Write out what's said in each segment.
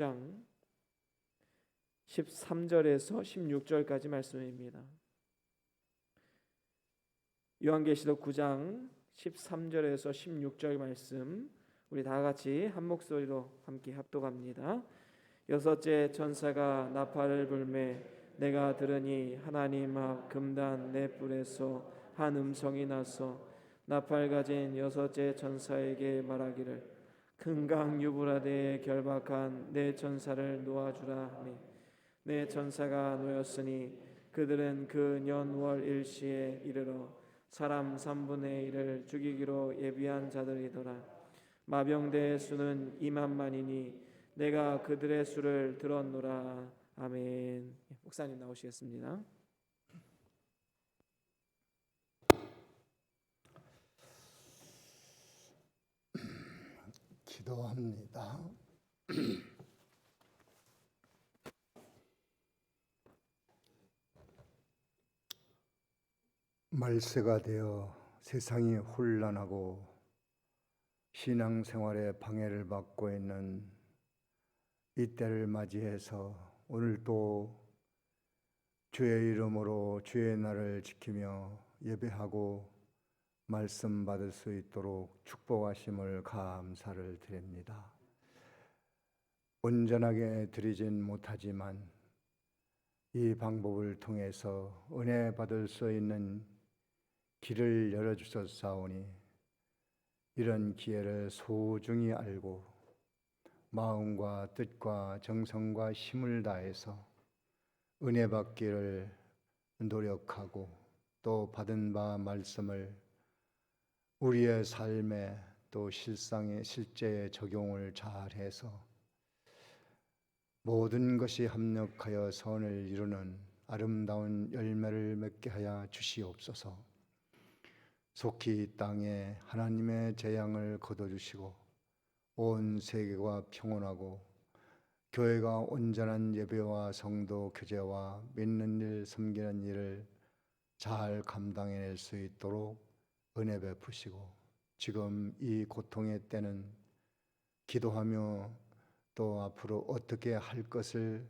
장 13절에서 16절까지 말씀입니다. 요한계시록 9장 13절에서 16절 말씀 우리 다 같이 한 목소리로 함께 합독합니다. 여섯째 천사가 나팔을 불매 내가 들으니 하나님 앞 금단 네 뿔에서 한 음성이 나서 나팔 가진 여섯째 천사에게 말하기를 큰 강 유브라데에 결박한 네 천사를 놓아주라 하니 네 천사가 놓였으니 그들은 그 년월 일시에 이르러 사람 3분의 1을 죽이기로 예비한 자들이더라. 마병대의 수는 2만만이니 내가 그들의 수를 들었노라. 아멘. 목사님 나오시겠습니다. 기도합니다. 말세가 되어 세상이 혼란하고 신앙생활에 방해를 받고 있는 이때를 맞이해서 오늘도 주의 이름으로 주의 날을 지키며 예배하고 말씀 받을 수 있도록 축복하심을 감사를 드립니다. 온전하게 드리진 못하지만 이 방법을 통해서 은혜 받을 수 있는 길을 열어주셨사오니 이런 기회를 소중히 알고 마음과 뜻과 정성과 힘을 다해서 은혜 받기를 노력하고 또 받은 바 말씀을 우리의 삶에 또 실제에 적용을 잘해서 모든 것이 합력하여 선을 이루는 아름다운 열매를 맺게 하여 주시옵소서. 속히 이 땅에 하나님의 재앙을 거둬주시고 온 세계가 평온하고 교회가 온전한 예배와 성도 교제와 믿는 일, 섬기는 일을 잘 감당해낼 수 있도록 은혜 베푸시고 지금 이 고통의 때는 기도하며 또 앞으로 어떻게 할 것을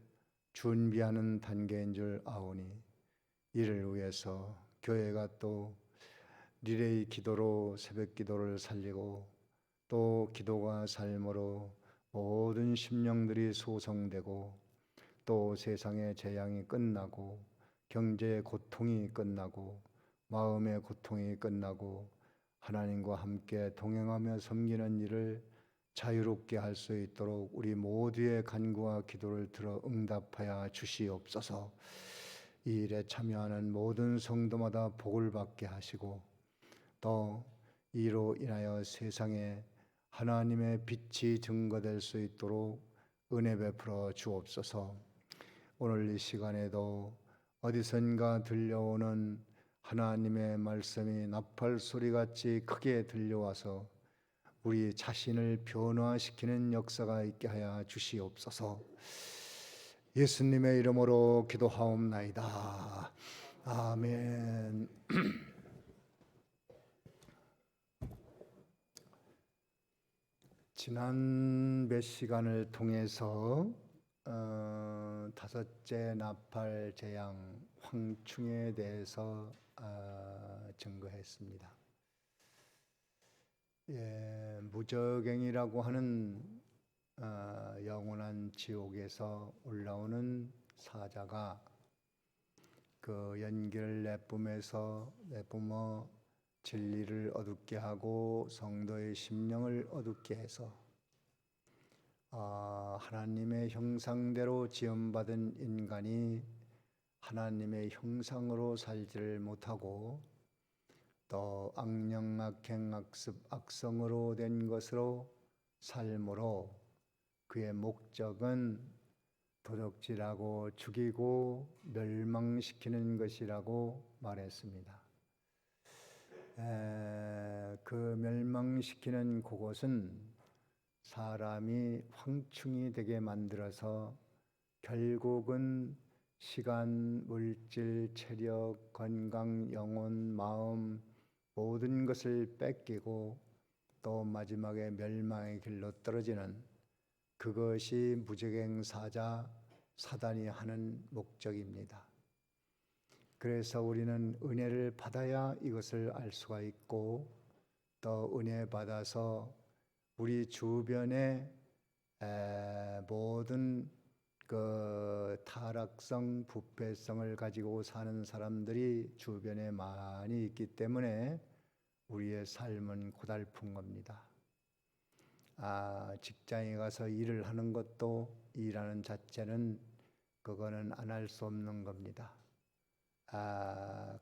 준비하는 단계인 줄 아오니 이를 위해서 교회가 또 리레이 기도로 새벽 기도를 살리고 또 기도가 삶으로 모든 심령들이 소성되고 또 세상의 재앙이 끝나고 경제의 고통이 끝나고 마음의 고통이 끝나고 하나님과 함께 동행하며 섬기는 일을 자유롭게 할 수 있도록 우리 모두의 간구와 기도를 들어 응답하여 주시옵소서. 이 일에 참여하는 모든 성도마다 복을 받게 하시고 또 이로 인하여 세상에 하나님의 빛이 증거될 수 있도록 은혜 베풀어 주옵소서. 오늘 이 시간에도 어디선가 들려오는 하나님의 말씀이 나팔 소리같이 크게 들려와서 우리 자신을 변화시키는 역사가 있게 하여 주시옵소서. 예수님의 이름으로 기도하옵나이다. 아멘. 지난 몇 시간을 통해서 다섯째 나팔 재앙 황충에 대해서 증거했습니다. 무저갱이라고 하는 영원한 지옥에서 올라오는 사자가 그 연기를 내뿜어 진리를 어둡게 하고 성도의 심령을 어둡게 해서 하나님의 형상대로 지음받은 인간이 하나님의 형상으로 살지를 못하고 또 악령, 악행, 악습, 악성으로 된 것으로 삶으로 그의 목적은 도적질하고 죽이고 멸망시키는 것이라고 말했습니다. 그 멸망시키는 그것은 사람이 황충이 되게 만들어서 결국은 시간, 물질, 체력, 건강, 영혼, 마음 모든 것을 뺏기고 또 마지막에 멸망의 길로 떨어지는 그것이 무적행사자 사단이 하는 목적입니다. 그래서 우리는 은혜를 받아야 이것을 알 수가 있고, 또 은혜 받아서 우리 주변에 모든 그 타락성, 부패성을 가지고 사는 사람들이 주변에 많이 있기 때문에 우리의 삶은 고달픈 겁니다. 직장에 가서 일을 하는 것도 일하는 자체는 그거는 안 할 수 없는 겁니다.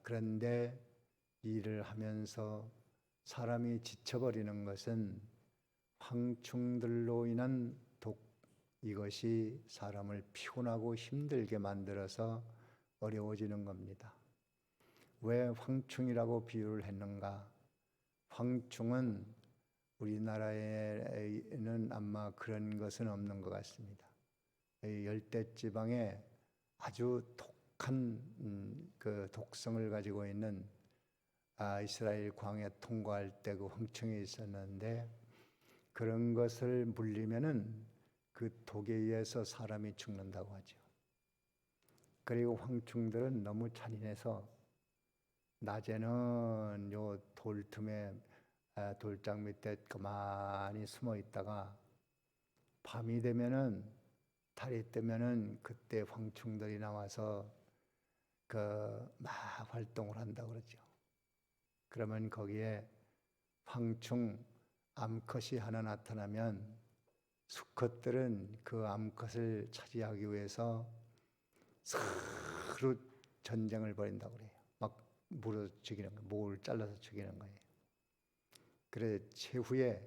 그런데 일을 하면서 사람이 지쳐버리는 것은 황충들로 인한 이것이 사람을 피곤하고 힘들게 만들어서 어려워지는 겁니다. 왜 황충이라고 비유를 했는가? 황충은 우리나라에는 아마 그런 것은 없는 것 같습니다. 열대지방에 아주 독한 그 독성을 가지고 있는 이스라엘 광야 통과할 때 그 황충이 있었는데, 그런 것을 물리면은 그 독에 의해서 사람이 죽는다고 하죠. 그리고 황충들은 너무 잔인해서 낮에는 요 돌 틈에 돌장 밑에 가만히 숨어 있다가 밤이 되면은, 달이 뜨면은 그때 황충들이 나와서 막 활동을 한다고 그러죠. 그러면 거기에 황충 암컷이 하나 나타나면 수컷들은 그 암컷을 차지하기 위해서 서로 전쟁을 벌인다고 그래요. 막 물어 죽이는 거예요. 목을 잘라서 죽이는 거예요. 그래 최후에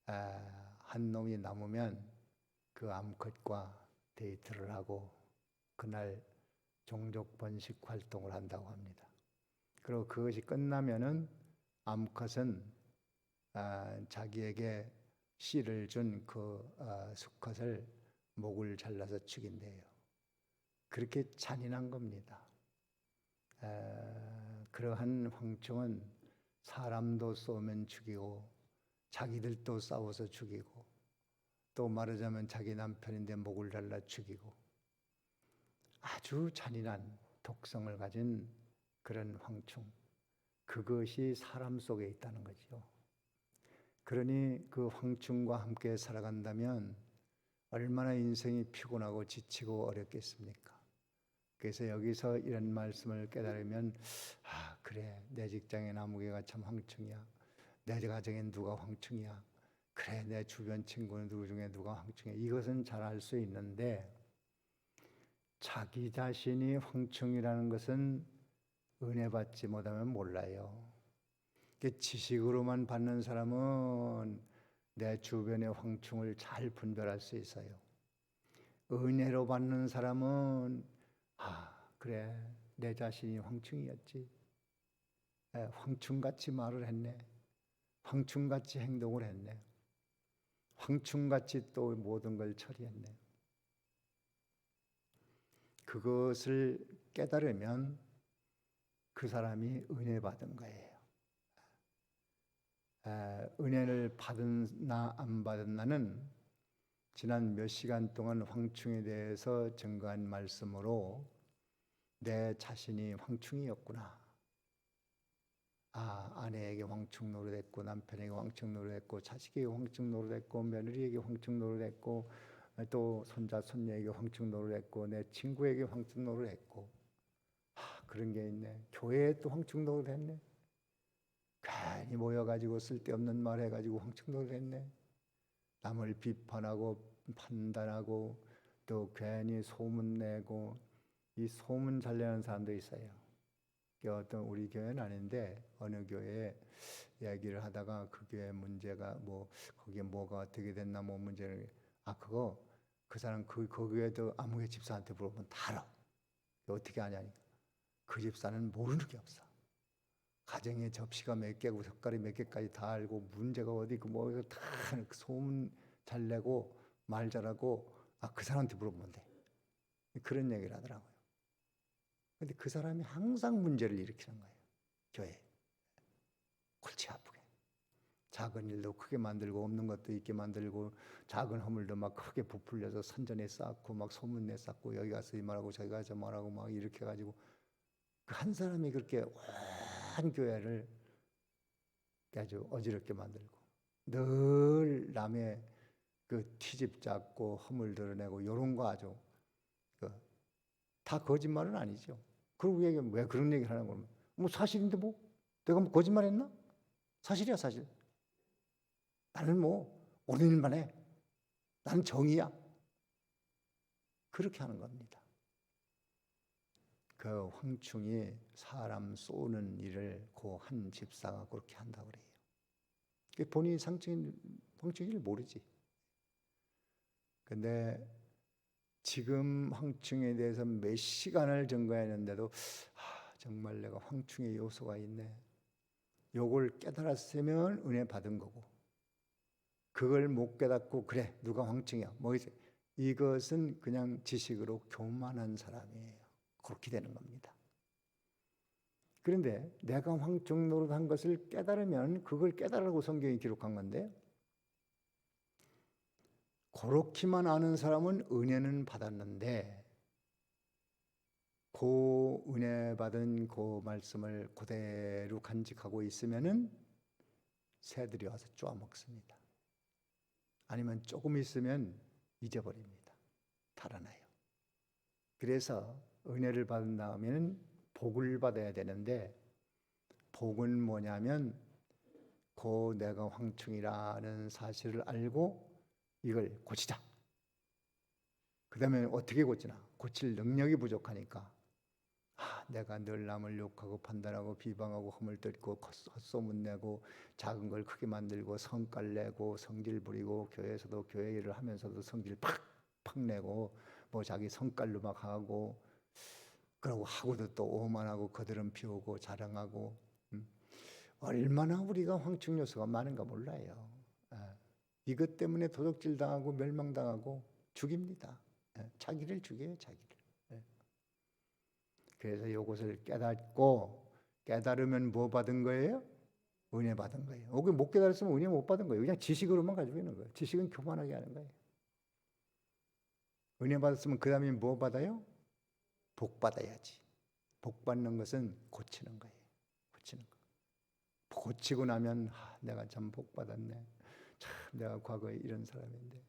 한 놈이 남으면 그 암컷과 데이트를 하고 그날 종족 번식 활동을 한다고 합니다. 그리고 그것이 끝나면은 암컷은 자기에게 씨를 준 그 수컷을 목을 잘라서 죽인대요. 그렇게 잔인한 겁니다. 그러한 황충은 사람도 쏘면 죽이고 자기들도 싸워서 죽이고, 또 말하자면 자기 남편인데 목을 잘라 죽이고, 아주 잔인한 독성을 가진 그런 황충, 그것이 사람 속에 있다는 거죠. 그러니 그 황충과 함께 살아간다면 얼마나 인생이 피곤하고 지치고 어렵겠습니까? 그래서 여기서 이런 말씀을 깨달으면, 그래, 내 직장의 나무개가 참 황충이야. 내 가정엔 누가 황충이야. 그래, 내 주변 친구는 누구 중에 누가 황충이야. 이것은 잘 알 수 있는데, 자기 자신이 황충이라는 것은 은혜 받지 못하면 몰라요. 지식으로만 받는 사람은 내 주변의 황충을 잘 분별할 수 있어요. 은혜로 받는 사람은 그래, 내 자신이 황충이었지. 황충같이 말을 했네. 황충같이 행동을 했네. 황충같이 또 모든 걸 처리했네. 그것을 깨달으면 그 사람이 은혜 받은 거예요. 은혜를 받았나 안 받았나는 지난 몇 시간 동안 황충에 대해서 증거한 말씀으로 내 자신이 황충이었구나. 아내에게 황충 노릇했고, 남편에게 황충 노릇했고, 자식에게 황충 노릇했고, 며느리에게 황충 노릇했고, 또 손자 손녀에게 황충 노릇했고, 내 친구에게 황충 노릇했고, 그런 게 있네. 교회에 또 황충 노릇했네. 괜히 모여가지고 쓸데없는 말 해가지고 황충 노릇했네. 남을 비판하고 판단하고 또 괜히 소문내고, 이 소문 잘 내는 사람도 있어요. 어떤 우리 교회는 아닌데 어느 교회에 얘기를 하다가 그 교회 문제가 거기에 뭐가 어떻게 됐나 문제를 그거 그 사람 그 교회도 아무개 집사한테 물어보면 다 알아. 어떻게 아냐니까. 그 집사는 모르는 게 없어. 가정에 접시가 몇 개고 젓갈이 몇 개까지 다 알고, 문제가 어디 있고 다 소문 잘 내고 말 잘하고, 그 사람한테 물어보면 돼. 그런 얘기를 하더라고요. 근데 그 사람이 항상 문제를 일으키는 거예요. 교회에. 골치 아프게. 작은 일도 크게 만들고 없는 것도 있게 만들고 작은 허물도 막 크게 부풀려서 선전에 쌓고 막 소문내 쌓고 여기 가서 이 말하고 저기 가서 말하고 막 이렇게 가지고 그 한 사람이 그렇게 온 교회를 아주 어지럽게 만들고 늘 남의 그 튀집 잡고 허물 드러내고 요런 거 아주 다 거짓말은 아니죠. 그리고 얘기하면 왜 그런 얘기를 하는 거면 뭐 사실인데 뭐 내가 뭐 거짓말했나? 사실이야 사실. 나는 뭐 옳은 일만 해. 나는 정의야. 그렇게 하는 겁니다. 그 황충이 사람 쏘는 일을 그 한 집사가 그렇게 한다고 그래요. 본인이 황충이를 모르지. 근데 지금 황충에 대해서 몇 시간을 증거했는데도 정말 내가 황충의 요소가 있네. 요걸 깨달았으면 은혜 받은 거고 그걸 못 깨닫고 그래 누가 황충이야 뭐 이것은 그냥 지식으로 교만한 사람이에요. 그렇게 되는 겁니다. 그런데 내가 황충 노릇한 것을 깨달으면 그걸 깨달으라고 성경이 기록한 건데 그렇게만 아는 사람은 은혜는 받았는데 그 은혜 받은 그 말씀을 그대로 간직하고 있으면은 새들이 와서 쪼아 먹습니다. 아니면 조금 있으면 잊어버립니다. 달아나요. 그래서 은혜를 받은 다음에는 복을 받아야 되는데 복은 뭐냐면 그 내가 황충이라는 사실을 알고 이걸 고치자. 그 다음에 어떻게 고치나? 고칠 능력이 부족하니까 내가 늘 남을 욕하고 판단하고 비방하고 허물뜯고 헛소문내고 작은 걸 크게 만들고 성깔 내고 성질 부리고 교회에서도 교회 일을 하면서도 성질 팍팍 내고 뭐 자기 성깔로 막 하고 그러고 하고도 또 오만하고 거드름 피우고 자랑하고 얼마나 우리가 황충 요소가 많은가 몰라요. 이것 때문에 도둑질 당하고 멸망당하고 죽입니다. 자기를 죽여요, 자기를. 그래서 이것을 깨달으면 뭐 받은 거예요? 은혜 받은 거예요. 혹은 못 깨달았으면 은혜 못 받은 거예요. 그냥 지식으로만 가지고 있는 거예요. 지식은 교만하게 하는 거예요. 은혜 받았으면 그 다음에 뭐 받아요? 복 받아야지. 복 받는 것은 고치는 거예요. 고치는 거. 고치고 나면 내가 참 복 받았네. 참 내가 과거에 이런 사람인데.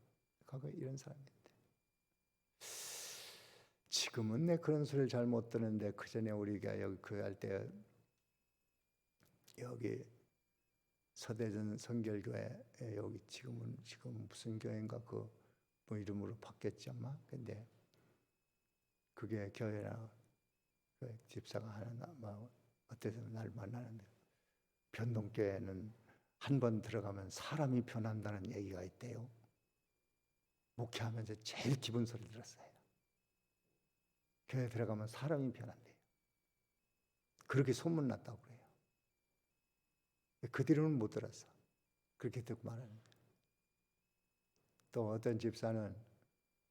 지금은 내 그런 소리를 잘 못 듣는데 그 전에 우리가 여기 그 할 때 여기 서대전 성결교회 여기 지금 무슨 교회인가 그 뭐 이름으로 바뀌었지 아마. 근데 그게 교회나 그 집사가 하나 뭐 어때서 날 만나는데 변동교회는 한 번 들어가면 사람이 변한다는 얘기가 있대요. 목회하면서 제일 기분 소리 들었어요. 교회 들어가면 사람이 변한대요. 그렇게 소문났다고 그래요. 그 뒤로는 못 들었어. 그렇게 듣고 말하는데. 또 어떤 집사는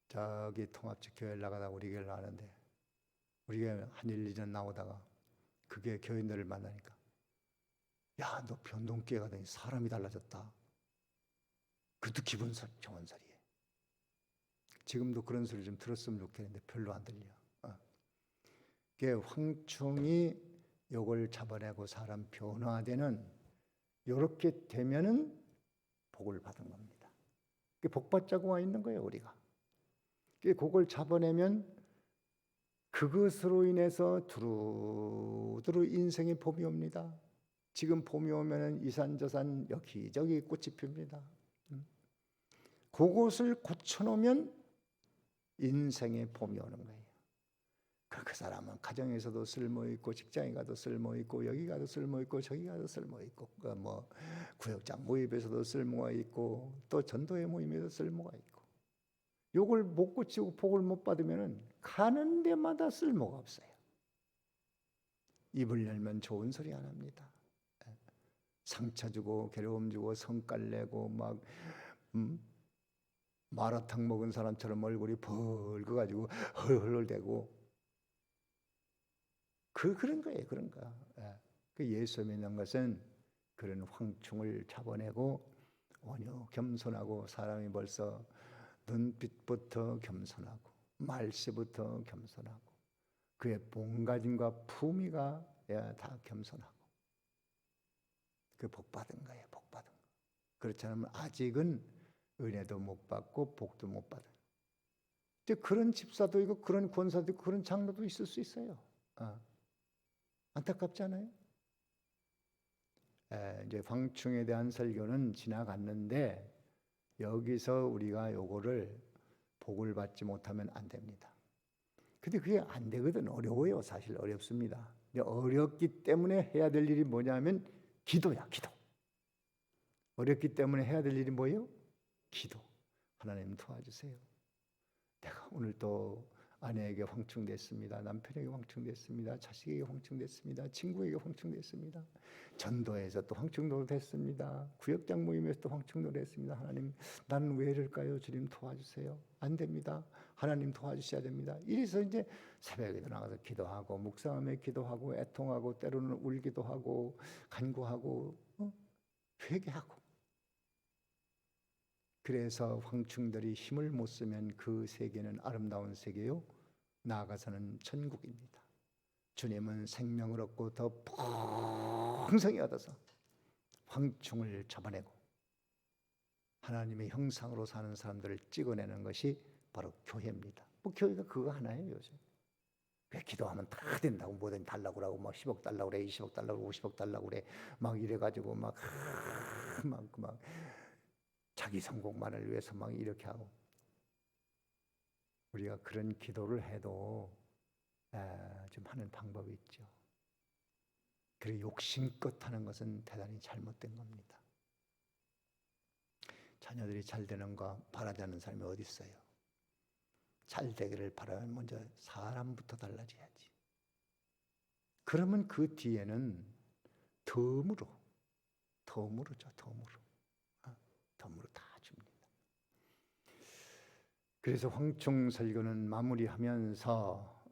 저기 통합적 교회를 나가다 우리 교회를 나가는데 우리 교회 한 1, 2년 나오다가 그게 교인들을 만나니까 야, 너 변동교회 가더니 사람이 달라졌다. 그것도 기분 좋은 소리예요. 지금도 그런 소리 좀 들었으면 좋겠는데 별로 안 들려. 그게 황충이 요걸 잡아내고 사람 변화되는 요렇게 되면은 복을 받은 겁니다. 복 받자고 와 있는 거예요, 우리가. 그걸 잡아내면 그것으로 인해서 두루두루 인생의 봄이 옵니다. 지금 봄이 오면은 이산저산 여기저기 꽃이 핍니다. 그것을 고쳐놓으면 인생의 봄이 오는 거예요. 그 사람은 가정에서도 쓸모있고 직장에 가도 쓸모있고 여기 가도 쓸모있고 저기 가도 쓸모있고 뭐 구역장 모임에서도 쓸모가 있고 또 전도회 모임에서 쓸모가 있고 요걸 못 고치고 복을 못 받으면 가는 데마다 쓸모가 없어요. 입을 열면 좋은 소리 안 합니다. 상처 주고 괴로움 주고 성깔 내고 막 마라탕 먹은 사람처럼 얼굴이 벌거가지고 헐헐대고 그런 거예요. 그런 거. 그 예수 믿는 것은 그런 황충을 잡아내고 온유 겸손하고 사람이 벌써 눈빛부터 겸손하고 말씨부터 겸손하고 그의 몸가짐과 품위가 다 겸손하고 그 복받은 거예요. 복받은 거. 그렇지 않으면 아직은 은혜도 못 받고 복도 못 받은. 이제 그런 집사도 있고 그런 권사도 있고 그런 장로도 있을 수 있어요. 안타깝지 않아요? 이제 황충에 대한 설교는 지나갔는데 여기서 우리가 요거를 복을 받지 못하면 안 됩니다. 근데 그게 안 되거든. 어려워요. 사실 어렵습니다. 근데 어렵기 때문에 해야 될 일이 뭐냐면 기도야, 기도. 어렵기 때문에 해야 될 일이 뭐예요? 기도. 하나님 도와주세요. 내가 오늘 또 아내에게 황충됐습니다. 남편에게 황충됐습니다. 자식에게 황충됐습니다. 친구에게 황충됐습니다. 전도에서 또 황충도 됐습니다. 구역장 모임에서 또 황충도 됐습니다. 하나님, 나는 왜 이럴까요? 주님 도와주세요. 안 됩니다. 하나님 도와주셔야 됩니다. 이래서 이제 새벽에 나가서 기도하고 묵상하며 기도하고 애통하고 때로는 울기도 하고 간구하고 회개하고. 그래서 황충들이 힘을 못 쓰면 그 세계는 아름다운 세계요, 나아가서는 천국입니다. 주님은 생명을 얻고 더 풍성히 얻어서 황충을 잡아내고 하나님의 형상으로 사는 사람들을 찍어내는 것이 바로 교회입니다. 뭐 교회가 그거 하나예요. 요즘 왜 기도하면 다 된다고, 뭐든 달라고 그러고 막 10억 달라고 그래, 20억 달라고, 50억 달라고 그래, 막 이래가지고 막 자기 성공만을 위해서 막 이렇게 하고. 우리가 그런 기도를 해도 좀 하는 방법이 있죠. 그리고 욕심껏 하는 것은 대단히 잘못된 겁니다. 자녀들이 잘 되는 거 바라지 않는 사람이 어디 있어요? 잘 되기를 바라면 먼저 사람부터 달라져야지. 그러면 그 뒤에는 덤으로 줘. 덤으로 다 줍니다. 그래서 황충 설교는 마무리하면서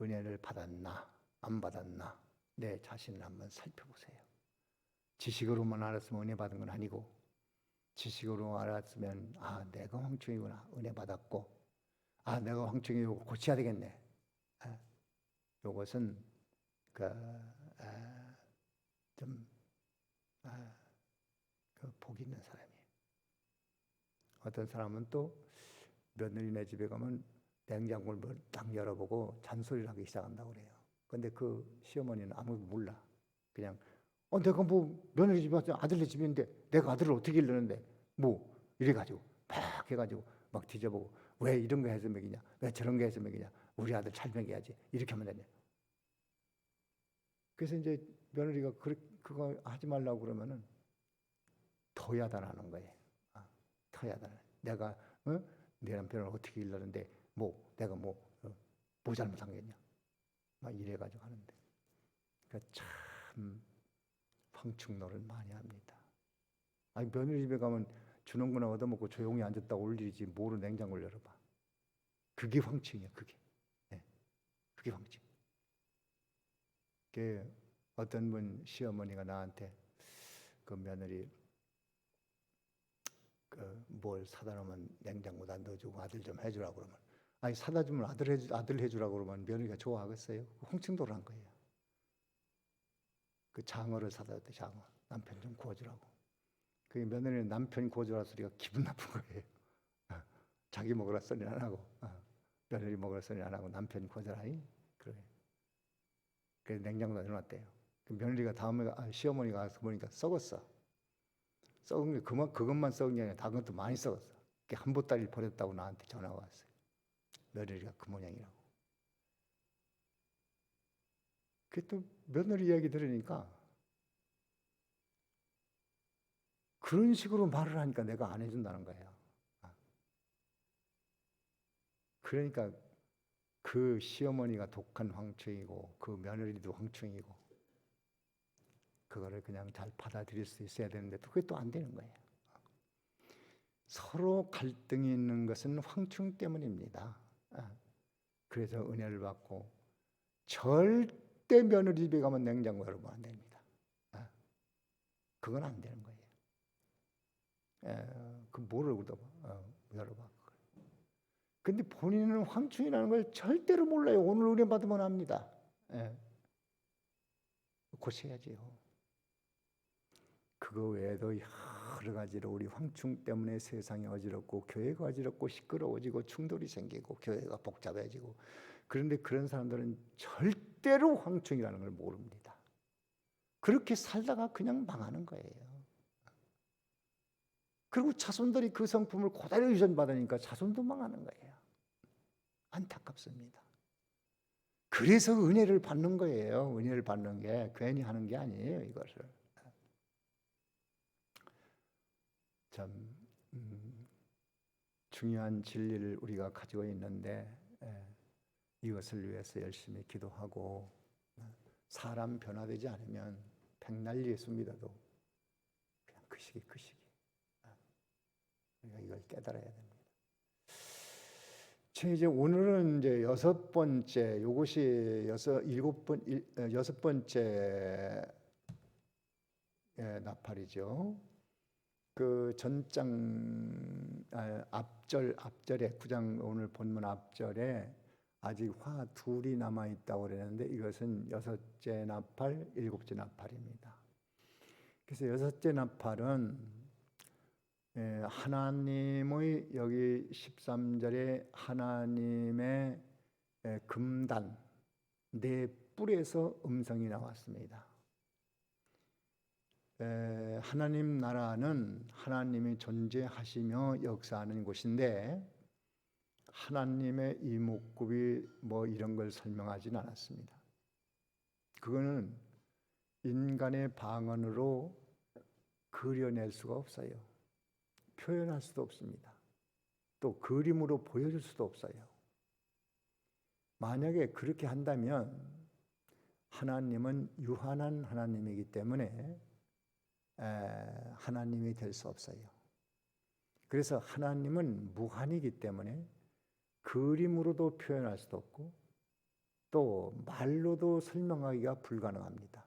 은혜를 받았나 안 받았나 내 자신을 한번 살펴보세요. 지식으로만 알았으면 은혜 받은 건 아니고, 지식으로 알았으면 내가 황충이구나, 은혜 받았고, 내가 황충이고 고쳐야 되겠네. 이것은 복 있는 사람이에요. 어떤 사람은 또 며느리네 집에 가면 냉장고를 딱 열어보고 잔소리를 하기 시작한다고 그래요. 근데 그 시어머니는 아무도 몰라. 그냥 내가 뭐 며느리 집에 왔지, 아들네 집인데 내가 아들을 어떻게 기르는데 뭐 이래가지고 막 해가지고 막 뒤져보고, 왜 이런 거 해서 먹이냐, 왜 저런 거 해서 먹이냐, 우리 아들 잘 먹여야지, 이렇게 하면 되네. 그래서 이제 며느리가 그거 하지 말라고 그러면은 더 야단하는 거예요. 더 야단해. 내가 내 남편을 어떻게 길렀는데 내가 뭐 잘못한 게 있냐, 막 이래가지고 하는데. 그러니까 참 황충노를 많이 합니다. 며느리 집에 가면 주는 거나 얻어먹고 조용히 앉았다 올 일이지, 뭐로 냉장고를 열어봐. 그게 황충이야. 그게 황충. 어떤 분 시어머니가 나한테 그 며느리 뭘 사다 놓으면 냉장고에다 넣어주고 아들 좀 해주라고 그러면, 사다 주면 아들 해주라고 그러면 며느리가 좋아하겠어요? 황충도를 한 거예요. 그 장어를 사다 줬대. 장어. 남편 좀 구워주라고. 그 며느리는 남편 구워주라 소리가 기분 나쁜 거예요. 자기 먹으라 소리 안 하고, 며느리 먹으라 소리 안 하고 남편 구워주라. 그래. 그래서 냉장고에 넣어놨대요. 그 며느리가 다음에 시어머니가 가서 보니까 썩었어. 썩은 게 그것만 썩은 게 아니라 다른 것도 많이 썩었어. 한 보따리를 버렸다고 나한테 전화가 왔어요. 며느리가 그 모양이라고. 그 또 며느리 이야기 들으니까 그런 식으로 말을 하니까 내가 안 해준다는 거예요. 그러니까 그 시어머니가 독한 황충이고 그 며느리도 황충이고, 그거를 그냥 잘 받아들일 수 있어야 되는데 그게 또 안 되는 거예요. 서로 갈등이 있는 것은 황충 때문입니다. 그래서 은혜를 받고 절대 며느리 집에 가면 냉장고 열어보면 안 됩니다. 그건 안 되는 거예요. 그 뭐를 열어봐. 근데 본인은 황충이라는 걸 절대로 몰라요. 오늘 은혜 받으면 압니다. 고쳐야지요. 그거 외에도 여러 가지로 우리 황충 때문에 세상이 어지럽고 교회가 어지럽고 시끄러워지고 충돌이 생기고 교회가 복잡해지고, 그런데 그런 사람들은 절대로 황충이라는 걸 모릅니다. 그렇게 살다가 그냥 망하는 거예요. 그리고 자손들이 그 성품을 그대로 유전받으니까 자손도 망하는 거예요. 안타깝습니다. 그래서 은혜를 받는 거예요. 은혜를 받는 게 괜히 하는 게 아니에요. 이것을 참 중요한 진리를 우리가 가지고 있는데, 이것을 위해서 열심히 기도하고, 사람 변화되지 않으면 백날 예수 믿어도 그냥 그 시기 우리가 이걸 깨달아야 됩니다. 이제 오늘은 이제 여섯 번째 나팔이죠. 그 전장 앞절에 9장 오늘 본문 앞절에 아직 화 둘이 남아 있다고 그랬는데, 이것은 여섯째 나팔, 일곱째 나팔입니다. 그래서 여섯째 나팔은 하나님의, 여기 13절에 하나님의 금단 네 뿔에서 음성이 나왔습니다. 하나님 나라는 하나님이 존재하시며 역사하는 곳인데, 하나님의 이목구비 뭐 이런 걸 설명하지는 않았습니다. 그거는 인간의 방언으로 그려낼 수가 없어요. 표현할 수도 없습니다. 또 그림으로 보여줄 수도 없어요. 만약에 그렇게 한다면 하나님은 유한한 하나님이기 때문에 하나님이 될 수 없어요. 그래서 하나님은 무한이기 때문에 그림으로도 표현할 수도 없고 또 말로도 설명하기가 불가능합니다.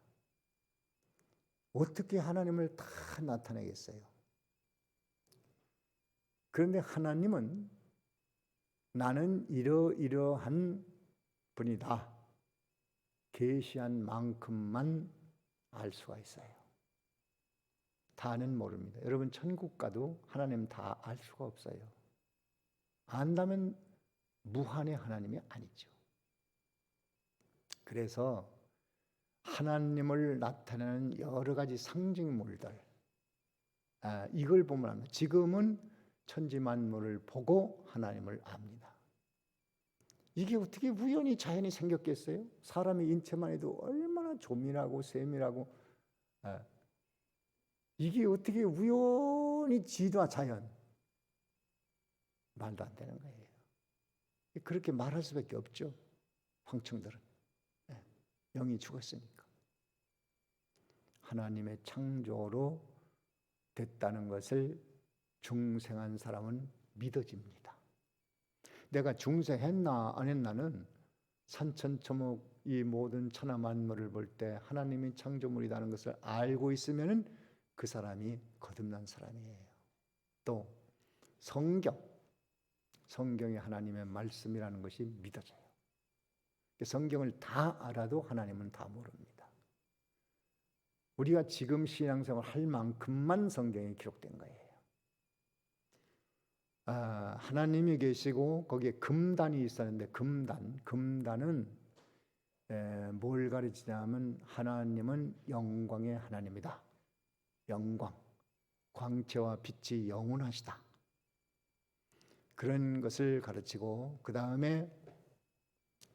어떻게 하나님을 다 나타내겠어요? 그런데 하나님은 나는 이러이러한 분이다 계시한 만큼만 알 수가 있어요. 다는 모릅니다. 여러분 천국 가도 하나님 다 알 수가 없어요. 안다면 무한의 하나님이 아니죠. 그래서 하나님을 나타내는 여러 가지 상징물들, 이걸 보면 합니다. 지금은 천지만물을 보고 하나님을 압니다. 이게 어떻게 우연히 자연이 생겼겠어요? 사람의 인체만 해도 얼마나 조밀하고 세밀하고, 이게 어떻게 우연히 지와 자연, 말도 안 되는 거예요. 그렇게 말할 수밖에 없죠. 황충들은 영이 죽었으니까. 하나님의 창조로 됐다는 것을 중생한 사람은 믿어집니다. 내가 중생했나 안 했나는 산천초목 이 모든 천하 만물을 볼 때 하나님이 창조물이라는 것을 알고 있으면은 그 사람이 거듭난 사람이에요. 또 성경이 하나님의 말씀이라는 것이 믿어져요. 성경을 다 알아도 하나님은 다 모릅니다. 우리가 지금 신앙생활 할 만큼만 성경에 기록된 거예요. 하나님이 계시고 거기에 금단이 있었는데, 금단은 뭘 가르치냐면 하나님은 영광의 하나님이다. 영광, 광채와 빛이 영원하시다. 그런 것을 가르치고, 그 다음에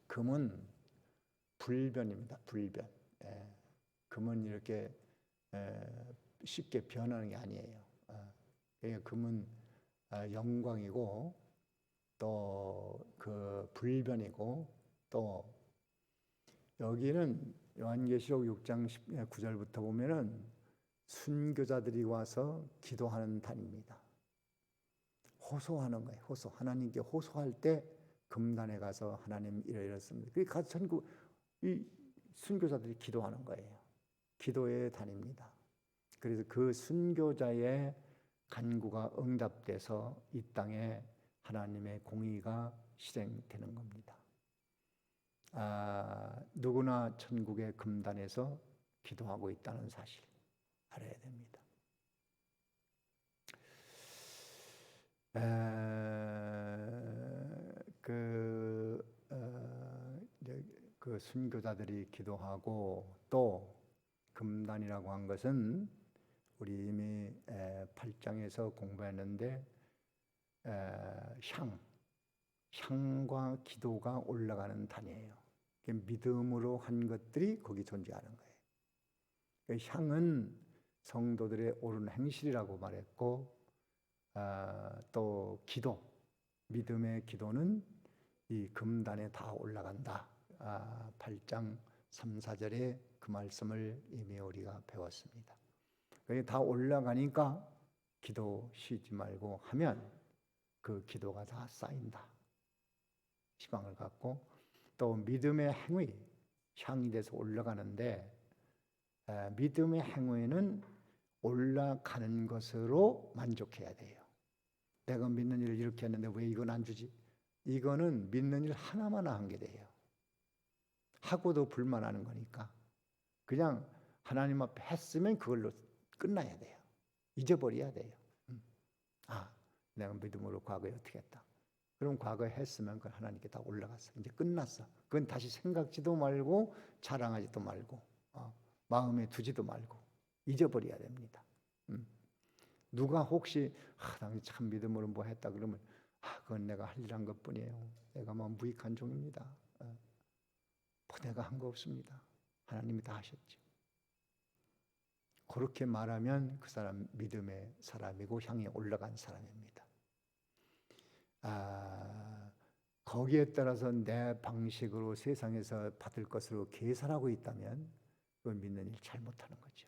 금은 불변입니다. 불변. 금은 이렇게 쉽게 변하는 게 아니에요. 금은 영광이고 또 그 불변이고, 또 여기는 요한계시록 6장 9절부터 보면은 순교자들이 와서 기도하는 단입니다. 호소하는 거예요. 하나님께 호소할 때 금단에 가서 하나님 이러이렇습니다. 그게 가서 전국 이 순교자들이 기도하는 거예요. 기도의 단입니다. 그래서 그 순교자의 간구가 응답돼서 이 땅에 하나님의 공의가 실행되는 겁니다. 누구나 천국의 금단에서 기도하고 있다는 사실 알아야 됩니다. 그 순교자들이 기도하고 또 금단이라고 한 것은 우리 이미 8장에서 공부했는데 향과 기도가 올라가는 단이에요. 믿음으로 한 것들이 거기 존재하는 거예요. 향은 성도들의 옳은 행실이라고 말했고 또 기도, 믿음의 기도는 이 금단에 다 올라간다. 8장 3, 4절에 그 말씀을 이미 우리가 배웠습니다. 그게 다 올라가니까 기도 쉬지 말고 하면 그 기도가 다 쌓인다. 희망을 갖고 또 믿음의 행위, 향이 돼서 올라가는데 믿음의 행위는 올라가는 것으로 만족해야 돼요. 내가 믿는 일을 이렇게 했는데 왜 이건 안 주지? 이거는 믿는 일 하나만 한 게 돼요. 하고도 불만하는 거니까 그냥 하나님 앞에 했으면 그걸로 끝나야 돼요. 잊어버려야 돼요. 내가 믿음으로 과거에 어떻게 했다. 그럼 과거에 했으면 그건 하나님께 다 올라갔어. 이제 끝났어. 그건 다시 생각지도 말고 자랑하지도 말고 마음에 두지도 말고 잊어버려야 됩니다. 누가 혹시 당신 참 믿음으로 뭐 했다 그러면 그건 내가 할 일 한 것뿐이에요. 내가 뭐 무익한 종입니다. 내가 한 거 없습니다. 하나님이 다 하셨죠. 그렇게 말하면 그 사람 믿음의 사람이고 향이 올라간 사람입니다. 거기에 따라서 내 방식으로 세상에서 받을 것으로 계산하고 있다면 그걸 믿는 일 잘못하는 거죠.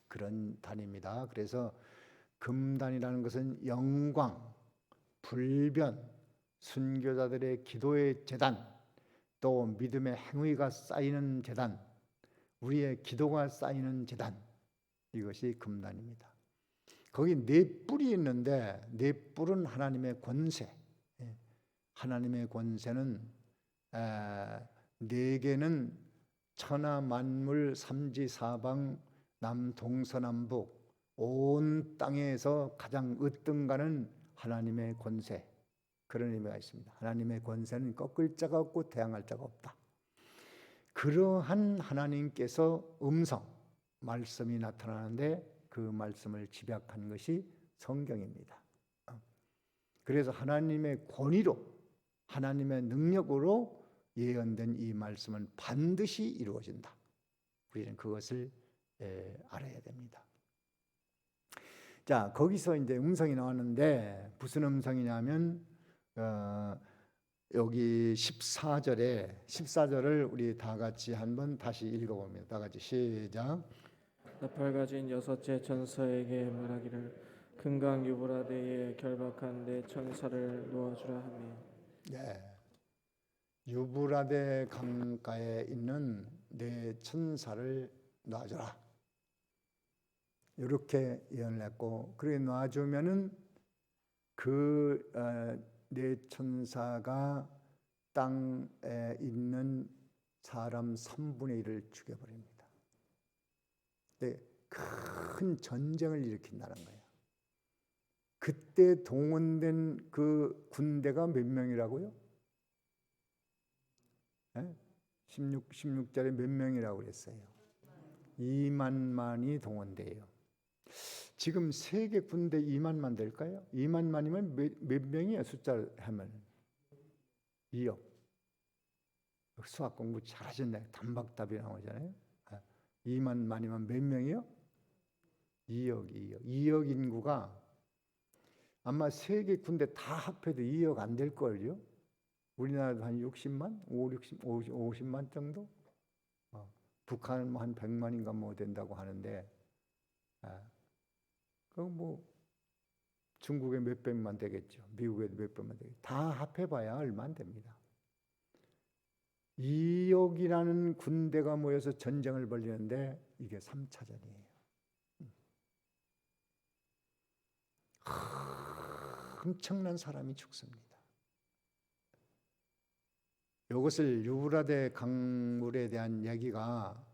그런 단입니다. 그래서 금단이라는 것은 영광, 불변, 순교자들의 기도의 제단, 또 믿음의 행위가 쌓이는 제단, 우리의 기도가 쌓이는 제단, 이것이 금단입니다. 거기 네 뿔이 있는데 네 뿔은 하나님의 권세. 하나님의 권세는 네 개는 천하 만물 삼지사방 남동서남북 온 땅에서 가장 으뜸가는 하나님의 권세, 그런 의미가 있습니다. 하나님의 권세는 꺾을 자가 없고 대항할 자가 없다. 그러한 하나님께서 음성, 말씀이 나타나는데 그 말씀을 집약한 것이 성경입니다. 그래서 하나님의 권위로, 하나님의 능력으로 예언된 이 말씀은 반드시 이루어진다. 우리는 그것을 알아야 됩니다. 자, 거기서 이제 음성이 나왔는데 무슨 음성이냐면 여기 14절을 우리 다 같이 한번 다시 읽어봅니다. 다 같이 시작. 나팔 가진 여섯째 천사에게 말하기를 금강 유브라데에 결박한 네 천사를 놓아주라 하며. 유브라데 강가에 있는 네 천사를 놔주라. 이렇게 예언을 했고, 그렇게 놔주면은 그 네 천사가 땅에 있는 사람 3분의 1을 죽여버립니다. 큰 전쟁을 일으킨다는 거예요. 그때 동원된 그 군대가 몇 명이라고요? 16절에 몇 명이라고 그랬어요? 2만만이 동원돼요. 지금 세계 군대 2만만 될까요? 2만만이면 몇 명이에요? 숫자를 하면 2억. 수학 공부 잘하셨네. 단박답이 나오잖아요. 2만만이면 몇 명이요? 2억 인구가 아마 세계 군대 다 합해도 2억 안 될걸요? 우리나라도 한 60만? 50만 정도? 북한은 뭐 한 100만인가 뭐 된다고 하는데 그럼 뭐 중국에 몇백만 되겠죠. 미국에도 몇백만 되겠죠. 다 합해봐야 얼마 안 됩니다. 2억이라는 군대가 모여서 전쟁을 벌이는데 이게 3차전이에요. 엄청난 사람이 죽습니다. 이것을 유브라데 강물에 대한 얘기가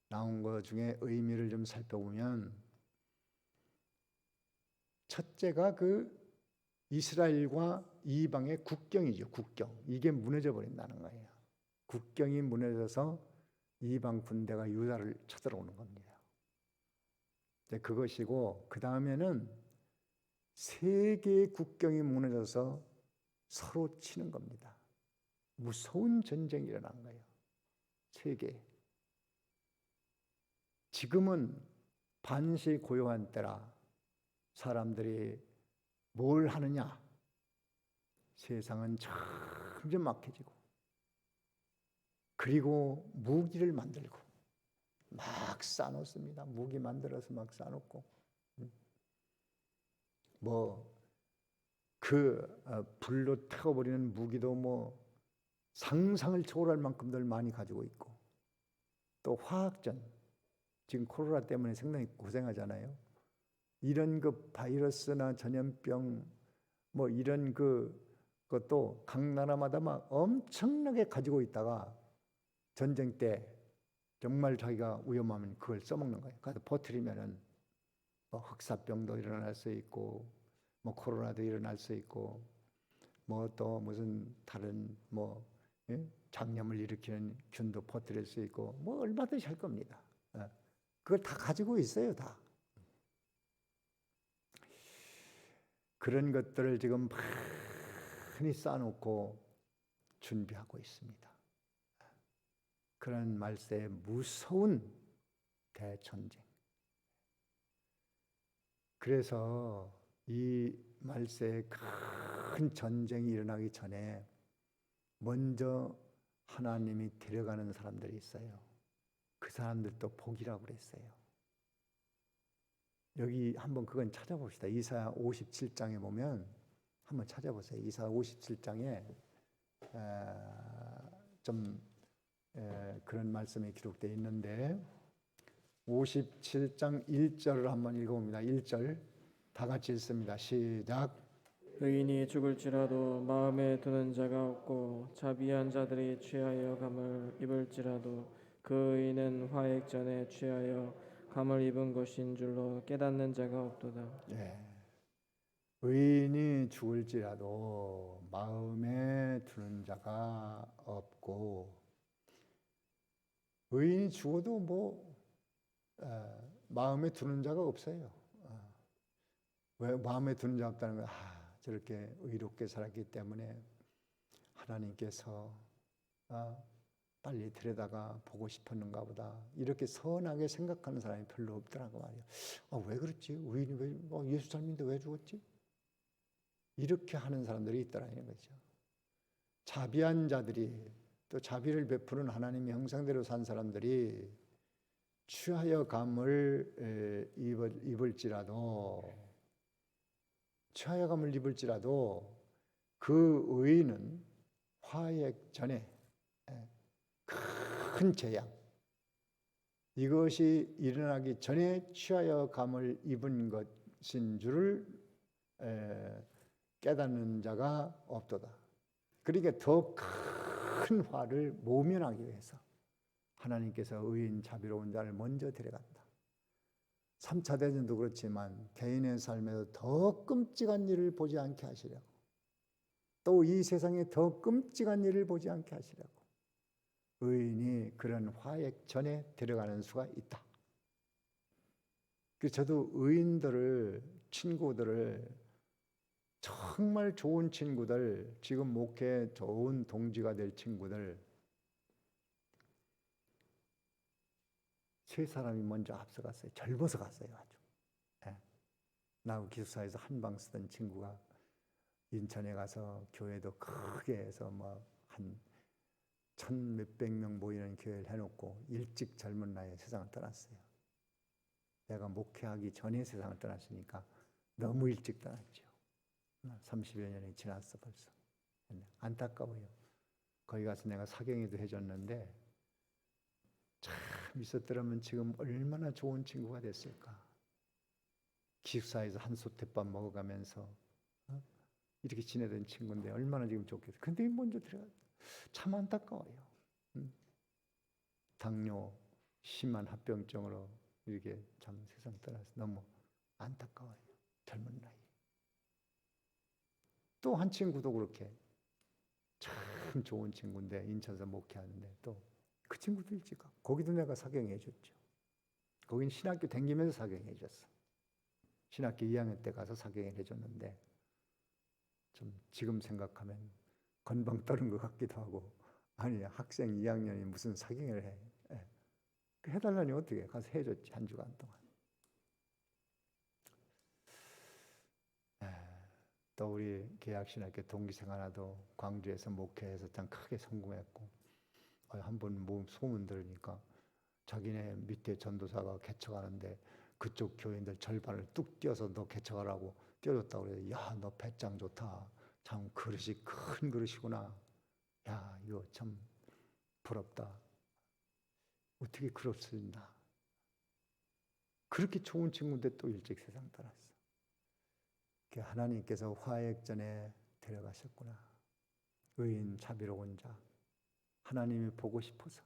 나온 것 중에 의미를 좀 살펴보면, 첫째가 그 이스라엘과 이방의 국경이죠. 국경. 이게 무너져 버린다는 거예요. 국경이 무너져서 이방 군대가 유다를 쳐들어오는 겁니다. 그것이고, 그 다음에는 세 개의 국경이 무너져서 서로 치는 겁니다. 무서운 전쟁이 일어난 거예요. 세 개. 지금은 반시 고요한 때라 사람들이 뭘 하느냐? 세상은 점점 막혀지고, 그리고 무기를 만들고 막 쌓아놓습니다. 무기 만들어서 막 쌓아놓고, 불로 태워버리는 무기도 상상을 초월할 만큼들 많이 가지고 있고, 또 화학전, 지금 코로나 때문에 상당히 고생하잖아요. 이런 바이러스나 전염병 이런 것도 각 나라마다 막 엄청나게 가지고 있다가 전쟁 때 정말 자기가 위험하면 그걸 써먹는 거예요. 그래서 퍼뜨리면은 흑사병도 일어날 수 있고, 코로나도 일어날 수 있고, 또 무슨 다른 장염을 일으키는 균도 퍼뜨릴 수 있고, 얼마든지 할 겁니다. 그걸 다 가지고 있어요, 다. 그런 것들을 지금 많이 쌓아놓고 준비하고 있습니다. 그런 말세의 무서운 대전쟁. 그래서 이 말세의 큰 전쟁이 일어나기 전에 먼저 하나님이 데려가는 사람들이 있어요. 그 사람들도 복이라고 그랬어요. 여기 한번 그건 찾아봅시다. 이사야 57장에 보면 한번 찾아보세요. 이사야 57장에 그런 말씀이 기록되어 있는데, 57장 1절을 한번 읽어봅니다. 1절 다 같이 읽습니다. 시작. 의인이 죽을지라도 마음에 드는 자가 없고, 자비한 자들이 취하여 감을 입을지라도 그 의인은 화액전에 취하여 감을 입은 것인 줄로 깨닫는 자가 없도다. 예. 의인이 죽을지라도 마음에 드는 자가 없고, 의인이 죽어도 마음에 드는 자가 없어요. 왜 마음에 드는 자 없다는 거야? 저렇게 의롭게 살았기 때문에 하나님께서 빨리 데려다가 보고 싶었는가 보다, 이렇게 선하게 생각하는 사람이 별로 없더라고 말이에요. 왜 그렇지? 의인이 왜 예수 삶인데 왜 죽었지? 이렇게 하는 사람들이 있더라는 거죠. 자비한 자들이, 또 자비를 베푸는 하나님의 형상대로 산 사람들이 취하여 감을 입을지라도 그 의인은 화액 전에 큰 재앙, 이것이 일어나기 전에 취하여 감을 입은 것인 줄을 깨닫는 자가 없도다. 그러니까 더 큰 화를 모면하기 위해서 하나님께서 의인 자비로운 자를 먼저 데려간다. 3차 대전도 그렇지만 개인의 삶에서 더 끔찍한 일을 보지 않게 하시려고, 또 이 세상에 더 끔찍한 일을 보지 않게 하시려고 의인이 그런 화액 전에 데려가는 수가 있다. 그래서 저도 의인들을, 친구들을, 정말 좋은 친구들, 지금 목회에 좋은 동지가 될 친구들, 세 사람이 먼저 앞서갔어요. 젊어서 갔어요, 아주. 나하고 기숙사에서 한방 쓰던 친구가 인천에 가서 교회도 크게 해서 한 1,000몇백 명 모이는 교회를 해놓고 일찍 젊은 나이에 세상을 떠났어요. 내가 목회하기 전에 세상을 떠났으니까 너무 일찍 떠났죠. 30여 년이 지났어 벌써. 안타까워요. 거기 가서 내가 사경회도 해줬는데 참 참 있었더라면 지금 얼마나 좋은 친구가 됐을까. 기숙사에서 한솥밥 먹어가면서 이렇게 지내던 친구인데 얼마나 지금 좋겠어. 근데 먼저 들어가. 참 안타까워요. 당뇨, 심한 합병증으로 이렇게 참 세상 떠나서 너무 안타까워요. 젊은 나이. 또 한 친구도 그렇게 참 좋은 친구인데 인천에서 목회하는데 또 그 친구도 일찍 가. 거기도 내가 사경해 줬죠. 거긴 신학교 다니면서 사경해 줬어. 신학교 2학년 때 가서 사경을 해줬는데 좀 지금 생각하면 건방 떠는 것 같기도 하고 아니 학생 2학년이 무슨 사경을 해. 해달라니 어떻게 가서 해줬지 한 주간 동안. 또 우리 계약신학교 동기생 하나도 광주에서 목회해서 참 크게 성공했고 한번 뭐 소문 들으니까 자기네 밑에 전도사가 개척하는데 그쪽 교인들 절반을 뚝 띄어서 너 개척하라고 띄워줬다고 그래서 야, 너 배짱 좋다. 참 그릇이 큰 그릇이구나. 야, 이거 참 부럽다. 어떻게 그럴 수 있나. 그렇게 좋은 친구인데 또 일찍 세상 떠났어. 하나님께서 화액전에 데려가셨구나. 의인 자비로운 자. 하나님이 보고 싶어서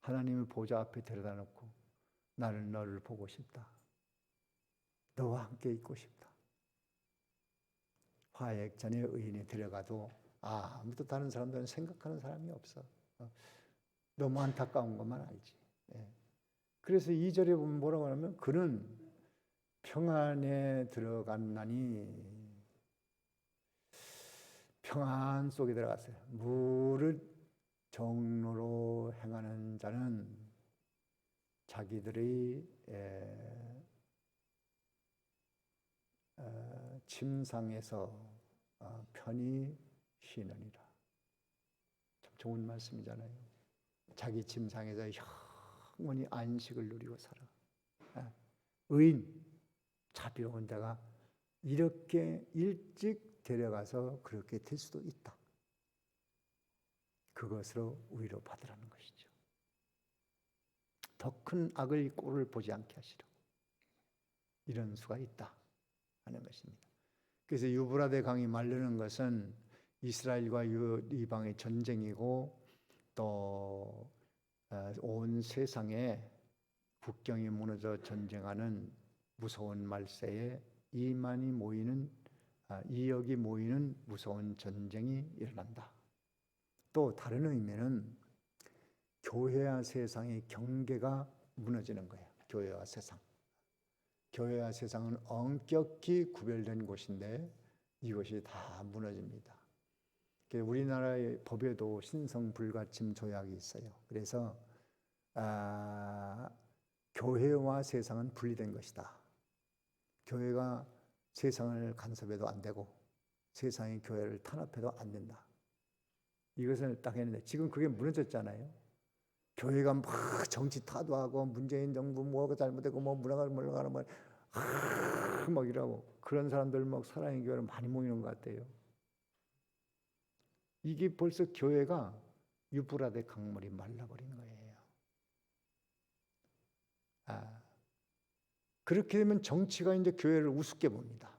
하나님의 보좌 앞에 데려다 놓고 나는 너를 보고 싶다. 너와 함께 있고 싶다. 화액전에 의인이 데려가도 아무도 다른 사람들은 생각하는 사람이 없어. 너무 안타까운 것만 알지. 그래서 2절에 보면 뭐라고 하냐면 그는 평안에 들어갔나니 평안 속에 들어갔어요. 무릇 정로로 행하는 자는 자기들의 침상에서 편히 쉬느니라. 참 좋은 말씀이잖아요. 자기 침상에서 영원히 안식을 누리고 살아. 의인, 자비로운 자가 이렇게 일찍 데려가서 그렇게 될 수도 있다. 그것으로 위로 받으라는 것이죠. 더 큰 악의 꼴을 보지 않게 하시라고. 이런 수가 있다 하는 것입니다. 그래서 유브라데 강이 마르는 것은 이스라엘과 이방의 전쟁이고 또 온 세상에 국경이 무너져 전쟁하는 무서운 말세에 2억이 모이는 무서운 전쟁이 일어난다. 또 다른 의미는 교회와 세상의 경계가 무너지는 거예요. 교회와 세상. 교회와 세상은 엄격히 구별된 곳인데 이것이 다 무너집니다. 우리나라의 법에도 신성불가침 조약이 있어요. 그래서 교회와 세상은 분리된 것이다. 교회가 세상을 간섭해도 안 되고 세상이 교회를 탄압해도 안 된다. 이것을 딱 했는데 지금 그게 무너졌잖아요. 교회가 막 정치 타도하고 문재인 정부 뭐가 잘못되고 뭐 문화가 몰라가는 막 이러고 그런 사람들 막 사랑의 교회를 많이 모이는 것 같아요. 이게 벌써 교회가 유브라데 강물이 말라버린 거예요. 그렇게 되면 정치가 이제 교회를 우습게 봅니다.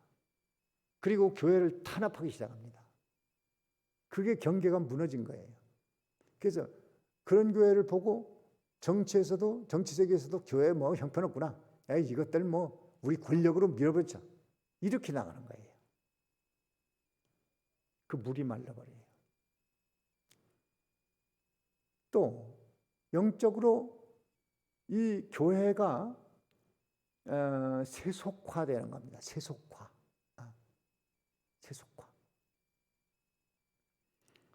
그리고 교회를 탄압하기 시작합니다. 그게 경계가 무너진 거예요. 그래서 그런 교회를 보고 정치 세계에서도 교회 뭐 형편없구나. 이것들 뭐 우리 권력으로 밀어버리자. 이렇게 나가는 거예요. 그 물이 말라버려요. 또 영적으로 이 교회가 세속화되는 겁니다. 세속화.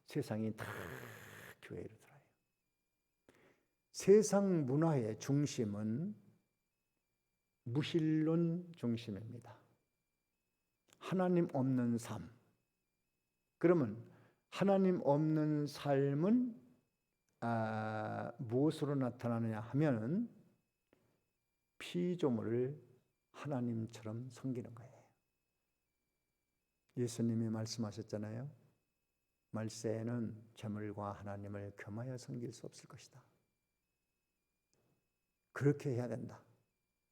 세상이 다 교회로 들어요. 세상 문화의 중심은 무신론 중심입니다. 하나님 없는 삶. 그러면 하나님 없는 삶은 무엇으로 나타나느냐 하면은 피조물을 하나님처럼 섬기는 거예요. 예수님이 말씀하셨잖아요. 말세에는 재물과 하나님을 겸하여 섬길 수 없을 것이다. 그렇게 해야 된다.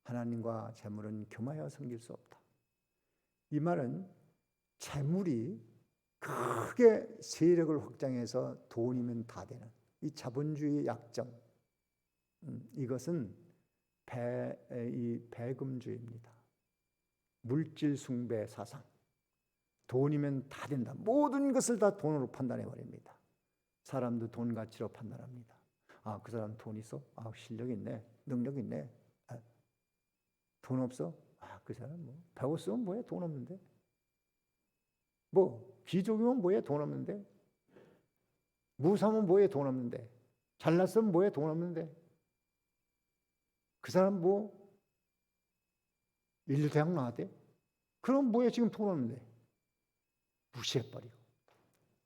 하나님과 재물은 교마하여 섬길 수 없다. 이 말은 재물이 크게 세력을 확장해서 돈이면 다 되는 이 자본주의의 약점, 이것은 이 배금주의입니다. 물질 숭배 사상. 돈이면 다 된다. 모든 것을 다 돈으로 판단해 버립니다. 사람도 돈 가치로 판단합니다. 아, 그 사람 돈 있어? 아, 실력 있네. 능력 있네. 아, 돈 없어? 아, 그 사람 뭐 배웠으면 뭐해? 돈 없는데. 뭐 귀족이면 뭐해? 돈 없는데. 무사면 뭐해? 돈 없는데. 잘났으면 뭐해? 돈 없는데. 그 사람 뭐 인류 대학 나왔대? 그럼 뭐해? 지금 돈 없는데. 무시해버리고.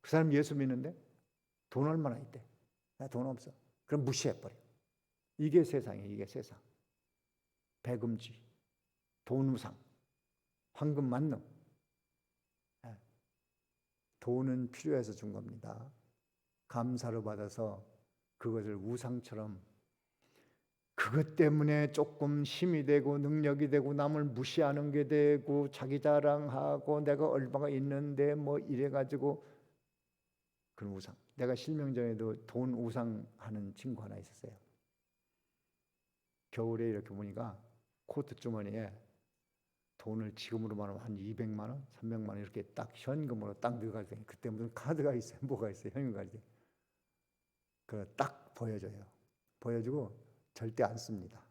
그 사람 예수 믿는데 돈 얼마나 있대? 나 돈 없어. 그럼 무시해버려. 이게 세상이에요. 이게 세상. 배금주의, 돈우상, 황금 만능. 돈은 필요해서 준 겁니다. 감사로 받아서 그것을 우상처럼 그것 때문에 조금 힘이 되고 능력이 되고 남을 무시하는 게 되고 자기 자랑하고 내가 얼마가 있는데 뭐 이래가지고 그런 우상. 내가 실명전에도 돈 우상하는 친구 하나 있었어요. 겨울에 이렇게 보니까 코트 주머니에 돈을 지금으로 말하면 한 200만 원, 300만 원 이렇게 딱 현금으로 딱 넣어가지고 그때 무슨 카드가 있어요, 뭐가 있어요, 현금 카드. 그걸 딱 보여줘요. 보여주고 절대 안 씁니다.